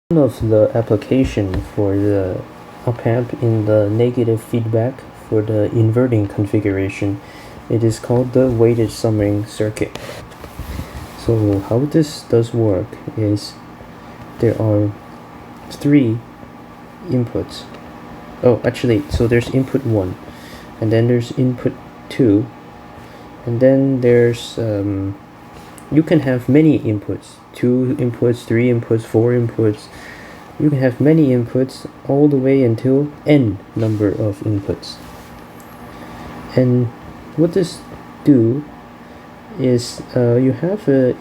One of the application for the op-amp in the negative feedback for the inverting configuration, it is called the weighted summing circuit. So how this does work is there are three inputs. Oh, actually, so there's input 1, and then there's input 2, and then there's you can have many inputs, 2 inputs, 3 inputs, 4 inputs. You can have many inputs all the way until n number of inputs. And what this do is you have a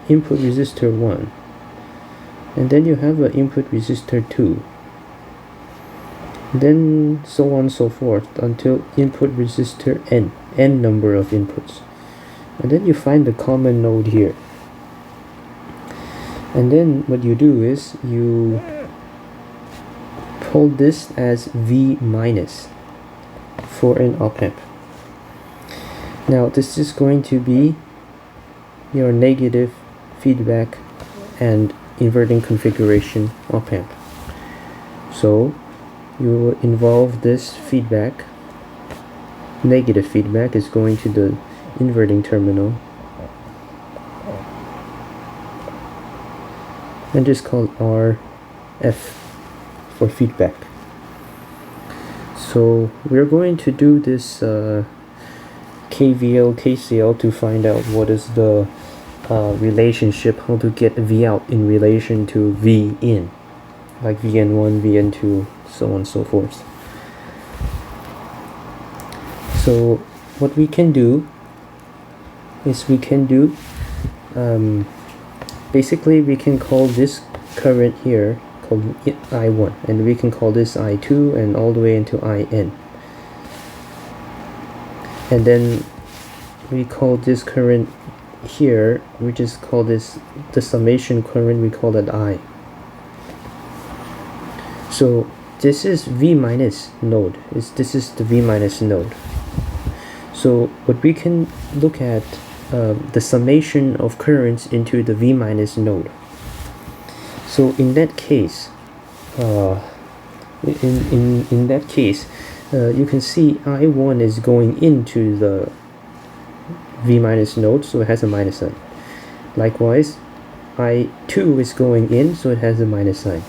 input resistor 1, and then you have an input resistor 2, then so on and so forth until input resistor n number of inputs. And then you find the common node here. And then what you do is you hold this as V minus for an op-amp. Now this is going to be your negative feedback and inverting configuration op-amp. So you will involve this feedback. Negative feedback is going to the inverting terminal, and just call RF for feedback. So we're going to do this KVL, KCL to find out what is the relationship, how to get V out in relation to V in, like VN1, VN2, so on and so forth. So what we can do is we can do basically we can call this current here called I1, and we can call this I2 and all the way into IN, and then we call this current here, we just call this the summation current, we call that I. So this is V minus node, this is the V minus node. So what we can look at the summation of currents into the V minus node. So in that case, in that case, you can see I1 is going into the V minus node, so it has a minus sign. Likewise, I2 is going in, so it has a minus sign,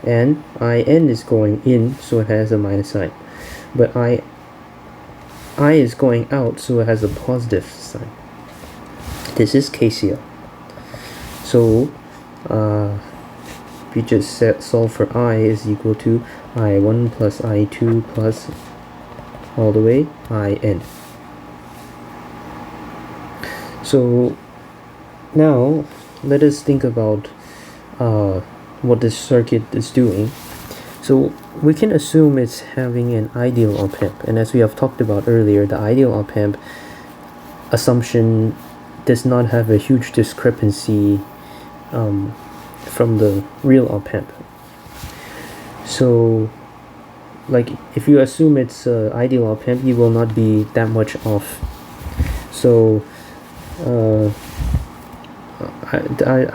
and IN is going in, so it has a minus sign. But I is going out, so it has a positive sign. This is KCL. So we just solve for I is equal to I1 plus I2 plus all the way IN. So now let us think about what this circuit is doing. So we can assume it's having an ideal op-amp, and as we have talked about earlier, the ideal op-amp assumption does not have a huge discrepancy from the real op-amp. So like if you assume it's ideal op-amp, you will not be that much off. So the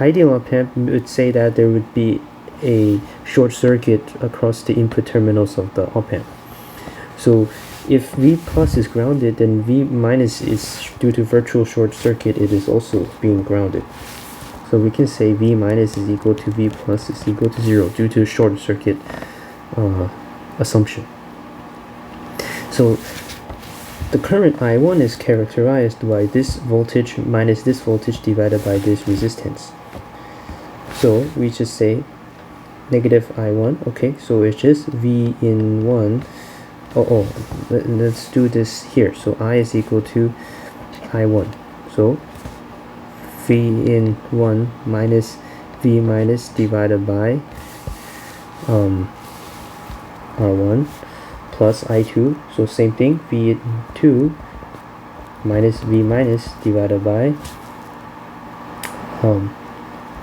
ideal op-amp would say that there would be a short circuit across the input terminals of the op-amp. So if V plus is grounded, then V minus is due to virtual short circuit, it is also being grounded. So we can say V minus is equal to V plus is equal to 0 due to short circuit assumption. So the current I1 is characterized by this voltage minus this voltage divided by this resistance. So we just say negative I1. Okay, so it's just V in 1. Let's do this here. So I is equal to I1. So V in 1 minus V minus divided by R1 plus I2. So same thing, V in 2 minus V minus divided by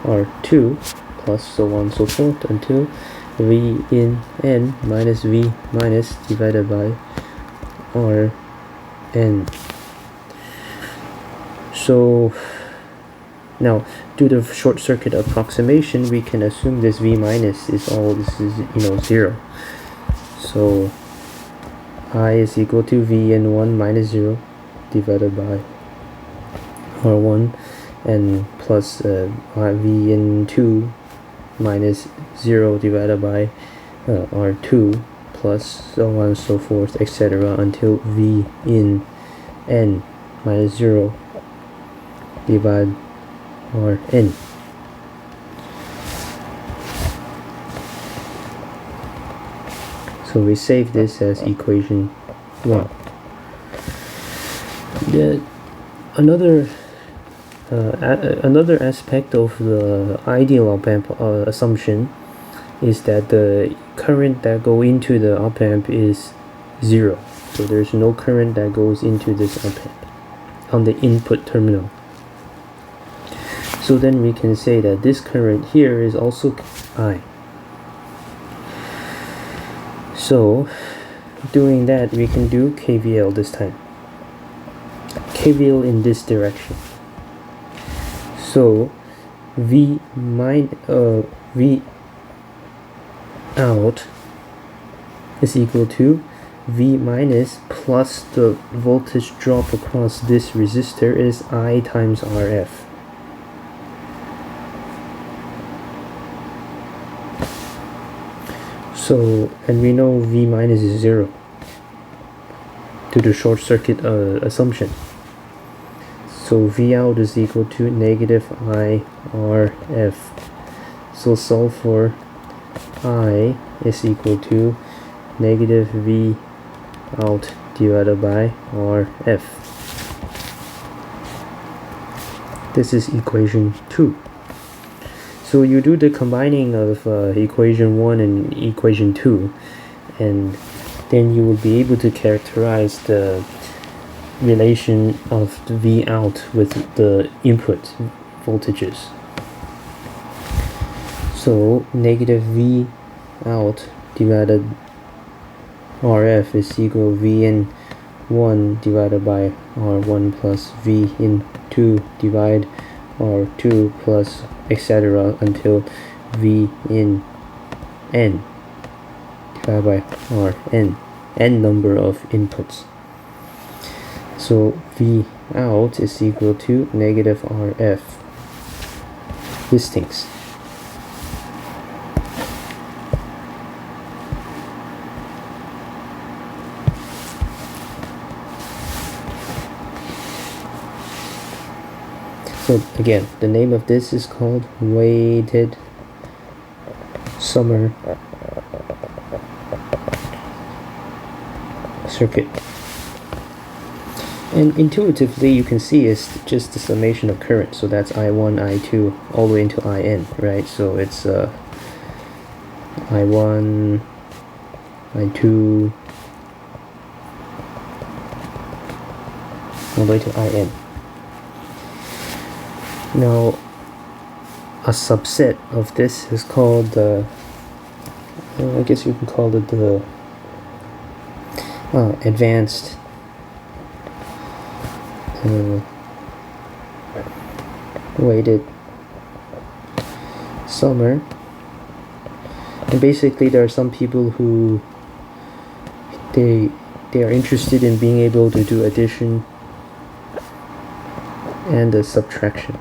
R2 plus so on and so forth until V in N minus V minus divided by Rn. So Now, due to short circuit approximation, we can assume this V minus is 0. So I is equal to Vn1 minus 0 divided by R1 and plus Vn2 minus 0 divided by R2 plus so on and so forth, etc. until V in n minus 0 divided Rn. So we save this as equation 1. Another aspect of the ideal op-amp assumption is that the current that go into the op-amp is 0. So there's no current that goes into this op-amp on the input terminal. So then we can say that this current here is also I. So doing that, we can do KVL this time. KVL in this direction. So V out is equal to V minus plus the voltage drop across this resistor is I times RF. So, and we know V minus is 0 to the short circuit assumption. So V out is equal to negative IRF. So solve for I is equal to negative V out divided by RF. This is equation 2. So you do the combining of equation 1 and equation 2, and then you will be able to characterize the relation of the V out with the input voltages. So negative V out divided RF is equal to V in 1 divided by R1 plus V in 2 divided R2 plus etc. until V in n divided by Rn, n number of inputs. So V out is equal to negative RF. These things. So again, the name of this is called weighted summer circuit. And intuitively you can see it's just the summation of current. So that's I1, I2 all the way into In, right? So it's I1, I2 all the way to In. Now, a subset of this is called, I guess you can call it the advanced weighted summer. And basically there are some people who they are interested in being able to do addition and the subtraction.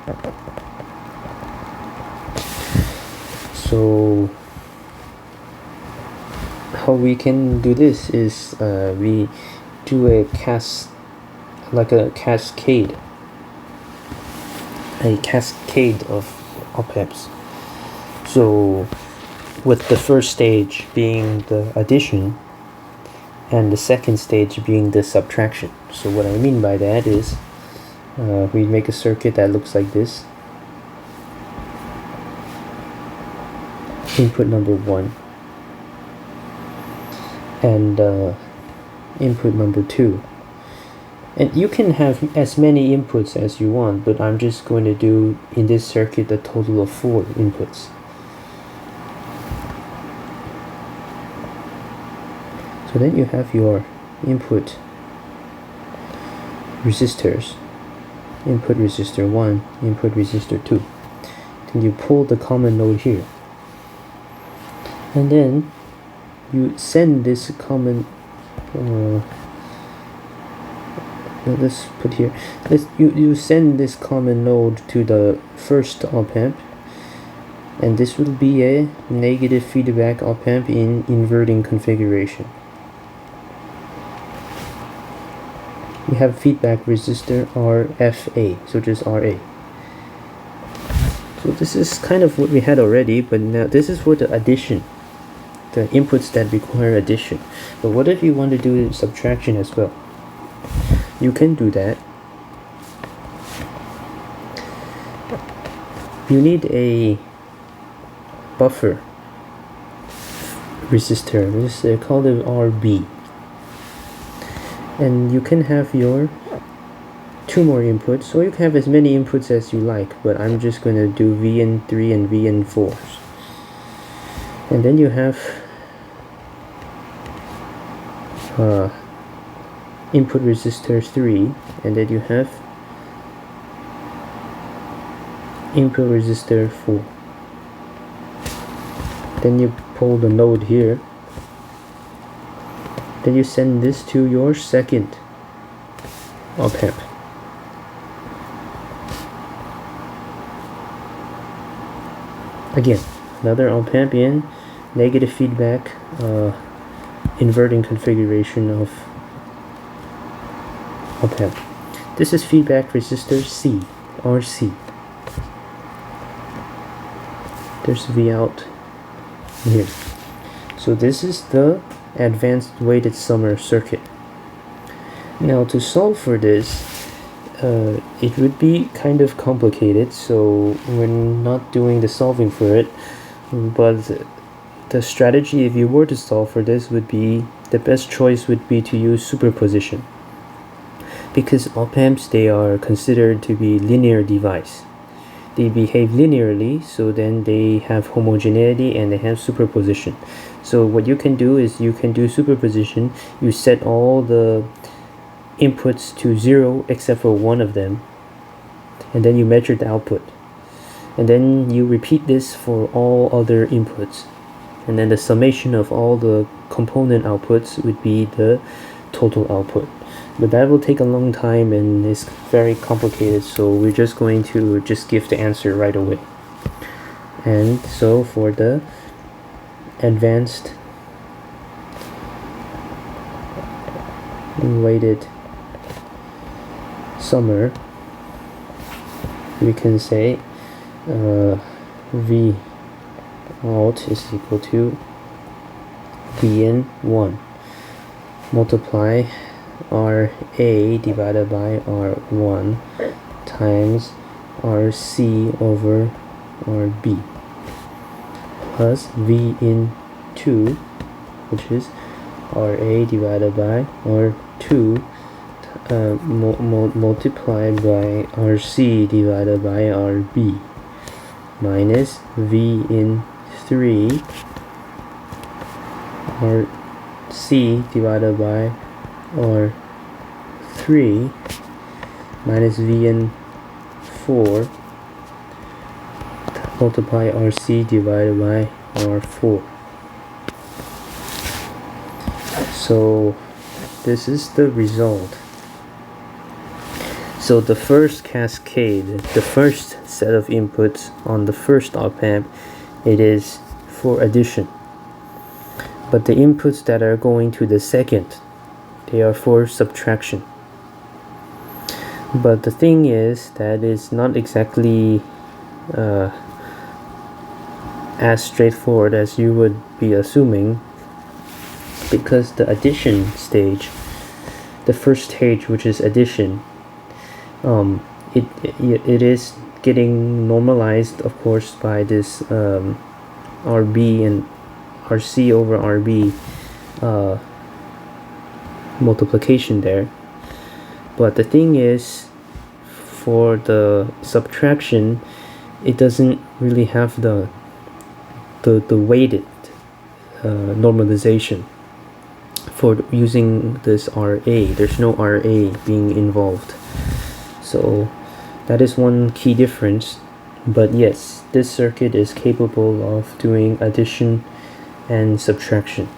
So how we can do this is we do a cascade of op-amps. So with the first stage being the addition and the second stage being the subtraction. So what I mean by that is we make a circuit that looks like this. Input number 1 and input number 2. And you can have as many inputs as you want, but I'm just going to do in this circuit a total of 4 inputs. So then you have your input resistors input resistor 1, input resistor 2. Then you pull the common node here. And then you send this common let's put here. You send this common node to the first op-amp, and this will be a negative feedback op-amp in inverting configuration. We have feedback resistor RFA, so just RA. So this is kind of what we had already, but now this is for the addition, the inputs that require addition. But what if you want to do subtraction as well? You can do that. You need a buffer resistor. This called it RB. And you can have your 2 more inputs, or you can have as many inputs as you like, but I'm just going to do VN3 and VN4. And then you have input resistor 3, and then you have input resistor 4. Then you pull the node here. Then you send this to your second op-amp. Again, another op-amp in negative feedback inverting configuration of op-amp. This is feedback resistor C, RC. There's V out here. So this is the advanced weighted summer circuit. Now to solve for this, it would be kind of complicated, so we're not doing the solving for it, but the strategy, if you were to solve for this, would be, the best choice would be to use superposition, because op-amps, they are considered to be linear device. They behave linearly, so then they have homogeneity and they have superposition. So what you can do is you can do superposition. You set all the inputs to 0 except for one of them, and then you measure the output, and then you repeat this for all other inputs, and then the summation of all the component outputs would be the total output. But that will take a long time and is very complicated, so we're just going to just give the answer right away. And so for the advanced weighted summer, we can say V out is equal to Vn1 multiply RA divided by R1 times RC over RB plus V in 2, which is RA divided by R2 multiplied by RC divided by RB minus V in 3 RC divided by R3 minus V in 4 multiply RC divided by R4. So this is the result. So the first cascade, the first set of inputs on the first op-amp, it is for addition. But the inputs that are going to the second, they are for subtraction. But the thing is that it's not exactly as straightforward as you would be assuming, because the addition stage, the first stage, which is addition, it is getting normalized, of course, by this RB and RC over RB multiplication there. But the thing is, for the subtraction, it doesn't really have the weighted normalization for using this RA. There's no RA being involved. So That is one key difference, but yes, this circuit is capable of doing addition and subtraction.